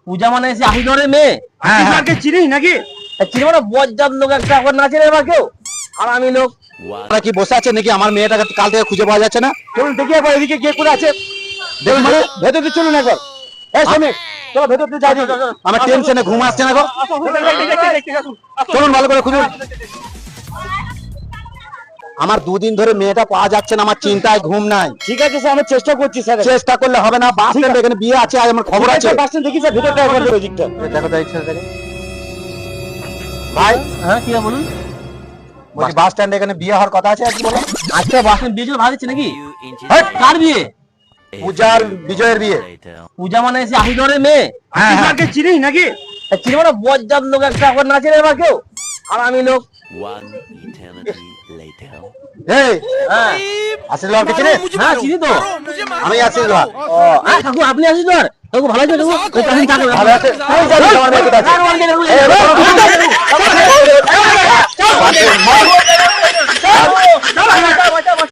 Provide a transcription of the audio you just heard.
পূজা মানে এসে আহিদরের মেয়ে। আপনাকে চিনিস নাকি? চিনি মানে বজ্জাত লোক একটা, এখন না চিনে এবার কেউ, আর আমি লোক। আপনারা কি বসে আছে নাকি? আমার মেয়েটাকে কাল থেকে খুঁজে পাওয়া যাচ্ছে না। চলুন দেখি একবার এদিকে কে করে আছে। দেখুন মানে ভেতরে চলুন একবার। এই শ্রমিক, চলো ভেতরে যাই। আমার টেনশনে ঘুম আসছে না গো। চলুন ভালো করে খুঁজুন। আমার দুদিন ধরে মেয়েটা পাওয়া যাচ্ছে না, আমার চিন্তায় ঘুম নাই। ঠিক আছে স্যার, আমি চেষ্টা করছি স্যার। চেষ্টা করলে হবে না, বাস স্ট্যান্ড এখানে বিয়ে আছে, আর আমার খবর আছে। বাস স্ট্যান্ড দেখি স্যার, ভেতরটা একবার ওই দিকটা। দেখো তো এই ছেলেটাকে। ভাই, হ্যাঁ কি বলুন? বলছি বাস স্ট্যান্ড এখানে বিয়ে হওয়ার কথা আছে, আর কি বলো? আজকে বাসে বিয়ে চলে ভাবছি নাকি? কার বিয়ে? পূজার বিজয়ের বিয়ে। পূজা মানে এসে আহিদরের মেয়ে। আপনাকে চিনিস নাকি? চিনি মানে বজ্জাত লোক একটা, এখন না চিনে এবার কেউ, আর আমি লোক। এই হ্যাঁ আশীর্বাদ আমাকে চিনিস? হ্যাঁ চিনি তো। আমি আশীর্বাদ। ও হ্যাঁ কাকু, আপনি আসিস তো? কাকু ভালো আছে কাকু? ভালো আছে? তুই জানিস আমার মেয়ে কোথায় আছে? কাকু,